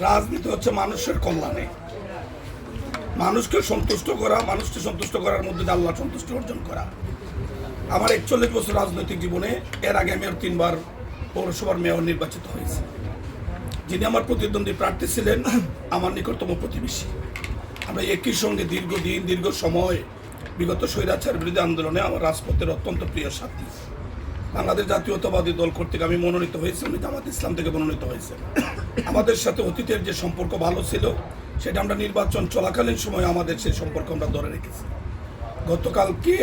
রাজনীতি হচ্ছে মানুষের কল্যাণে, মানুষকে সন্তুষ্ট করা, মানুষকে সন্তুষ্ট করার মধ্যে দিয়ে আল্লাহ সন্তুষ্ট অর্জন করা। আমার 41 বছর রাজনৈতিক জীবনে এর আগে আমি 3বার পৌরসভার মেয়র নির্বাচিত হয়েছি। যিনি আমার প্রতিদ্বন্দ্বী প্রার্থী ছিলেন আমার নিকটতম প্রতিবেশী। আমরা একই সঙ্গে দীর্ঘদিন দীর্ঘ সময় বিগত স্বৈরাচার বিরোধী আন্দোলনে আমার রাজপথের অত্যন্ত প্রিয় সাথী। বাংলাদেশ জাতীয়তাবাদী দল কর্তৃক আমি মনোনীত হয়েছি, উনি জামাত ইসলাম থেকে মনোনীত হয়েছেন। আমাদের সাথে অতীতের যে সম্পর্ক ভালো ছিল সেটা আমরা নির্বাচন চলাকালীন সময় আমাদের সেই সম্পর্ক আমরা ধরে রেখেছি। গতকালকে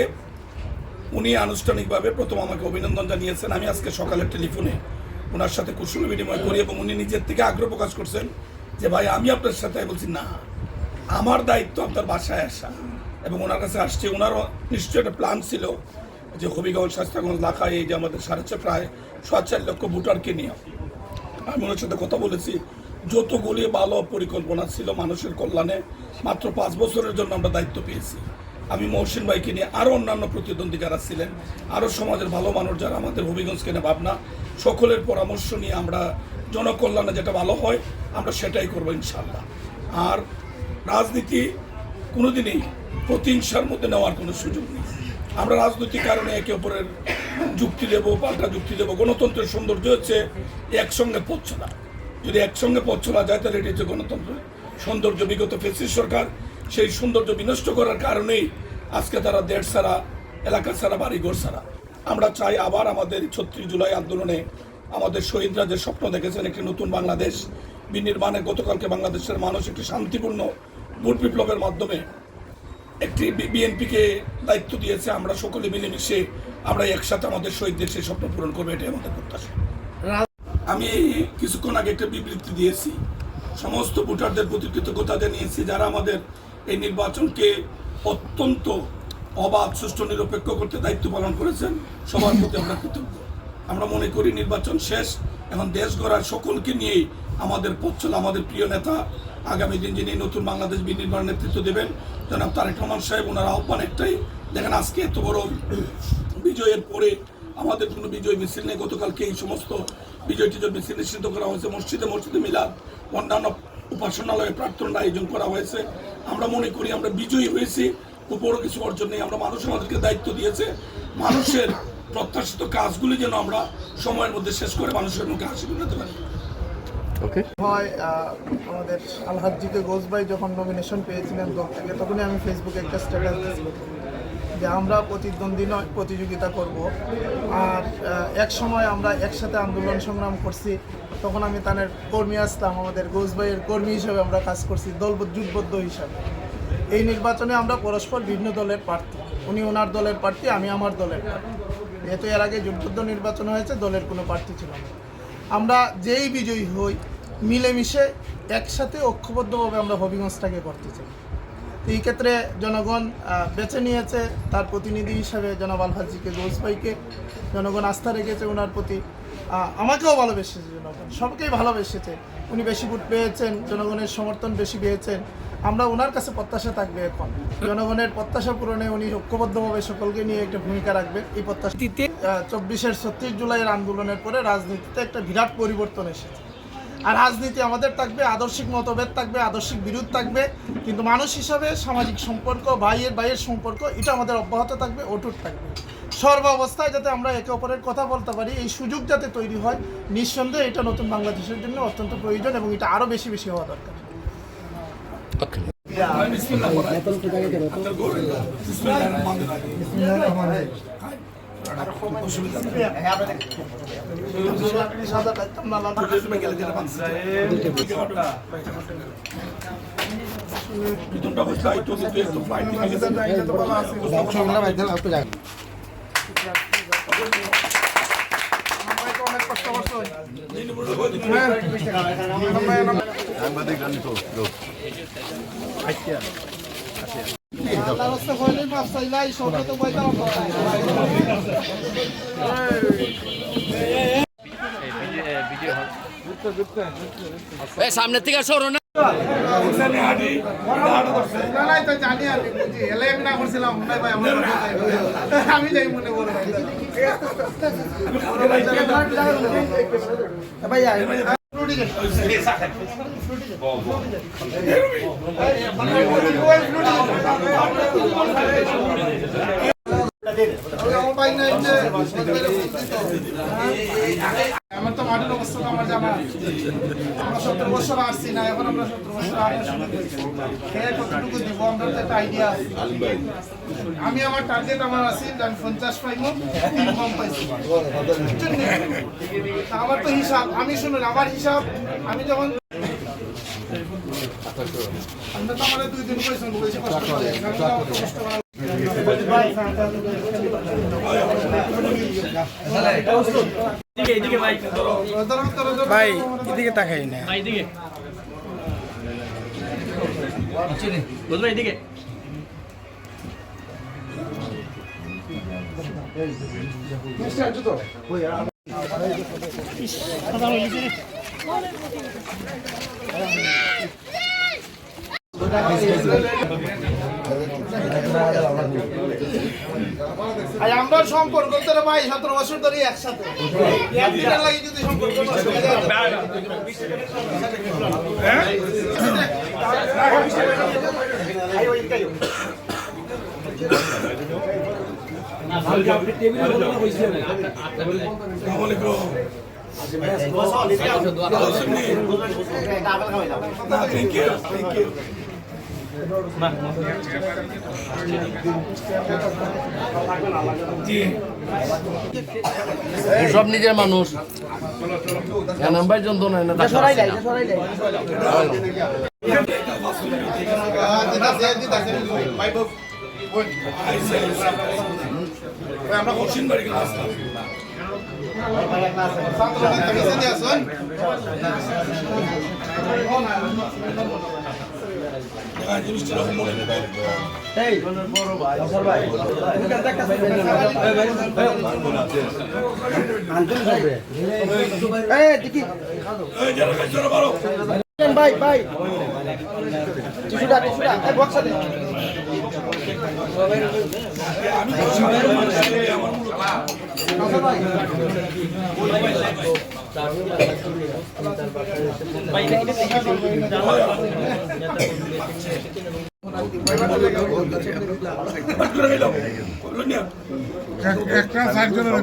উনি আনুষ্ঠানিকভাবে প্রথম আমাকে অভিনন্দন জানিয়েছেন। আমি আজকে সকালের টেলিফোনে ওনার সাথে কুশল বিনিময় করি এবং উনি নিজের থেকে আগ্রহ প্রকাশ করছেন যে ভাই আমি আপনার সাথে বলছি না, আমার দায়িত্ব আপনার বাসায় আসা, এবং ওনার কাছে আসছে। ওনারও নিশ্চয়ই একটা প্ল্যান ছিল যে হবিগঞ্জ, শাস্তাগঞ্জ, লাখায় এই যে আমাদের প্রায় 4.5 লক্ষ ভোটারকে নিয়ে আমি ওনার সাথে কথা বলেছি। যতগুলি ভালো পরিকল্পনা ছিল মানুষের কল্যাণে, মাত্র 5 বছরের জন্য আমরা দায়িত্ব পেয়েছি। আমি মহসিন ভাইকে নিয়ে আরও অন্যান্য প্রতিদ্বন্দ্বী যারা ছিলেন, আরও সমাজের ভালো মানুষ যারা আমাদের হবিগঞ্জকে নিয়ে ভাবনা, সকলের পরামর্শ নিয়ে আমরা জনকল্যাণে যেটা ভালো হয় আমরা সেটাই করবো ইনশাল্লাহ। আর রাজনীতি কোনোদিনই প্রতিহিংসার মধ্যে নেওয়ার কোনো সুযোগ নেই। আমরা রাজনৈতিক কারণে একে অপরের যুক্তি দেবো, পাল্টা যুক্তি দেবো। গণতন্ত্রের সৌন্দর্য হচ্ছে একসঙ্গে পথ চলা। যদি একসঙ্গে পথ চলা যায় তাহলে এটি হচ্ছে গণতন্ত্রের সৌন্দর্য। বিগত ফ্যাসিস্ট সরকার সেই সৌন্দর্য বিনষ্ট করার কারণেই আজকে তারা দেশ ছাড়া, এলাকা ছাড়া, বাড়িঘর ছাড়া। আমরা চাই আবার আমাদের 36 জুলাই আন্দোলনে আমাদের শহীদরা যে স্বপ্ন দেখেছেন একটি নতুন বাংলাদেশ বিনির্মাণে, গতকালকে বাংলাদেশের মানুষ একটি শান্তিপূর্ণ ভোট বিপ্লবের মাধ্যমে একটি বিএনপিকে দায়িত্ব দিয়েছে। আমরা সকলে মিলেমিশে আমরা একসাথে আমাদের শহীদদের সেই স্বপ্ন পূরণ করবো, এটাই আমাদের প্রত্যাশা। আমি কিছুক্ষণ আগে একটা বিবৃতি দিয়েছি, সমস্ত ভোটারদের প্রতি কৃতজ্ঞতা জানিয়েছি যারা আমাদের এই নির্বাচনকে অত্যন্ত অবাধ, সুষ্ঠু, নিরপেক্ষ করতে দায়িত্ব পালন করেছেন। সবার প্রতি আমরা কৃতজ্ঞ। আমরা মনে করি নির্বাচন শেষ, এখন দেশ গড়ার সকলকে নিয়েই আমাদের পথ চলা। আমাদের প্রিয় নেতা আগামী দিন যিনি নতুন বাংলাদেশ বিনির্মাণ নেতৃত্ব দেবেন জনাব তারেক রহমান সাহেব, ওনার আহ্বান একটাই, দেখেন আজকে এত বড় বিজয়ের পরে আমাদের কোনো বিজয় মিছিল নেই। গতকালকে এই সমস্ত বিজয় টিজয় মিছিল নিষিদ্ধ করা হয়েছে। মসজিদে মসজিদে মিলাদ, অন্যান্য উপাসনালয়ে প্রার্থনার আয়োজন করা হয়েছে। আমরা মনে করি আমরা বিজয়ী হয়েছি, উপরও কিছু অর্জন নেই। আমরা মানুষ আমাদেরকে দায়িত্ব দিয়েছে, মানুষের প্রত্যাশিত কাজগুলি যেন আমরা সময়ের মধ্যে শেষ করে মানুষের মুখে হাসি ফোটাতে পারি। হয় আমাদের আলহাজ্জিকে গোস ভাই যখন নমিনেশন পেয়েছিলেন দল থেকে, তখনই আমি ফেসবুকে একটা স্ট্যাটাস দিয়েছিলাম যে আমরা প্রতিদ্বন্দ্বী নয়, প্রতিযোগিতা করব। আর এক সময় আমরা একসাথে আন্দোলন সংগ্রাম করছি, তখন আমি তাদের কর্মী আসলাম, আমাদের গোস ভাইয়ের কর্মী হিসেবে আমরা কাজ করছি, জোটবদ্ধ হিসাবে। এই নির্বাচনে আমরা পরস্পর ভিন্ন দলের প্রার্থী, উনি ওনার দলের প্রার্থী, আমি আমার দলের প্রার্থী। যেহেতু এর আগে জোটবদ্ধ নির্বাচন হয়েছে, দলের কোনো প্রার্থী ছিল না। আমরা যেই বিজয়ী হই মিলেমিশে একসাথে ঐক্যবদ্ধভাবে আমরা হবিগঞ্জটাকে করতে চাই। এই ক্ষেত্রে জনগণ বেছে নিয়েছে তার প্রতিনিধি হিসাবে জনাব আলহাজ্জিকে গোস ভাইকে। জনগণ আস্থা রেখেছে ওনার প্রতি, আমাকেও ভালোবেসেছে, জনগণ সবকেই ভালোবেসেছে। উনি বেশি ভোট পেয়েছেন, জনগণের সমর্থন বেশি পেয়েছেন। আমরা ওনার কাছে প্রত্যাশা থাকবে এখন জনগণের প্রত্যাশা পূরণে উনি ঐক্যবদ্ধভাবে সকলকে নিয়ে একটা ভূমিকা রাখবেন। এই প্রত্যাশা 24-এর 36 জুলাইয়ের আন্দোলনের পরে রাজনীতিতে একটা বিরাট পরিবর্তন এসেছে। আর রাজনীতি আমাদের থাকবে, আদর্শিক মতভেদ থাকবে, আদর্শিক বিরোধ থাকবে, কিন্তু মানুষ হিসাবে সামাজিক সম্পর্ক, ভাইয়ের সম্পর্ক, এটা আমাদের অব্যাহত থাকবে, অটুট থাকবে। সর্বাবস্থায় যাতে আমরা একে অপরের কথা বলতে পারি, এই সুযোগ যাতে তৈরি হয়, নিঃসন্দেহে এটা নতুন বাংলাদেশের জন্য অত্যন্ত প্রয়োজন এবং এটা আরও বেশি বেশি হওয়া দরকার। সামনে থেকে সরো না। আমি যাই মনে বলে ভাই আমার তো মাঠের অবস্থা তো আমার জানা আমরা 70 বছর আসছি না এখন আমরা 70 বছর আগে শুরু করেছি কতটুকু দিব আমরা তো একটা আইডিয়া আছে আমি আমার টার্গেট আমার আছে আমি 50 পাইব 3 কম পাইছি আমার তো হিসাব আমি শুনুন আমার হিসাব আমি যখন আমরা তো আমাদের 2 দিন পয়সা বলেছি কষ্ট করে কষ্ট করে এদিকে ভাই ভাই এদিকে তাকাই না ভাই এদিকে বল ভাই এদিকে আমরা সম্পর্ক তো ভাই 17 বছর ধরে একসাথে একদিনের লাগি যদি সম্পর্ক নষ্ট হয়ে যায় সব নিজের মানুষ নাম্বার যন্ত্র নাই না আমরা কঠিন বাড়ি গেলাম জিনিসটা মনে ভাই ভাই টিস্যুটা এই বক্সা দে একটা সার্জনের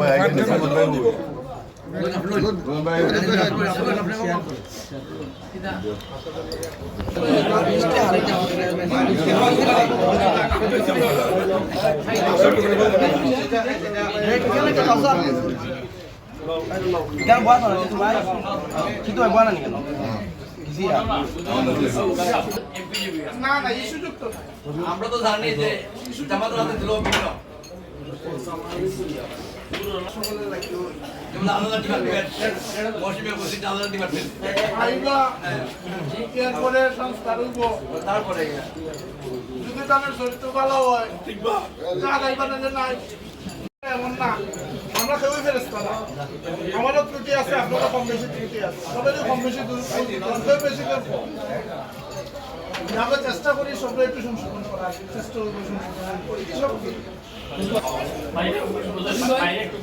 না না এই সুযোগ তো আমরা তো জানি যে জামাত রাতে দিল ভিন্ন যেমন আলাদা ডিপার্টমেন্ট মৌসুমী উপস্থিত আলাদা ডিপার্টমেন্ট আইবা এরপরে সংস্কার হইব তারপরে যদি তাদের চরিত্র ভালো হয় না গাইবা না নাই এমন না আমরা কেউই ফেরেস্তা না আমারও ত্রুটি আছে আপনারও কম বেশি ত্রুটি আছে সবারই কম বেশি কেউ বেশি কেউ কম। আমরা চেষ্টা করি সবাই একটু সংশোধন করার চেষ্টা করবো সংশোধন করি সব ভাই ভাই একটু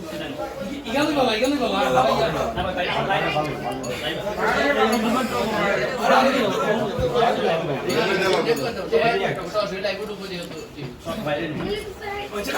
ইগালি বাবা না ভাই ভাই ওই যে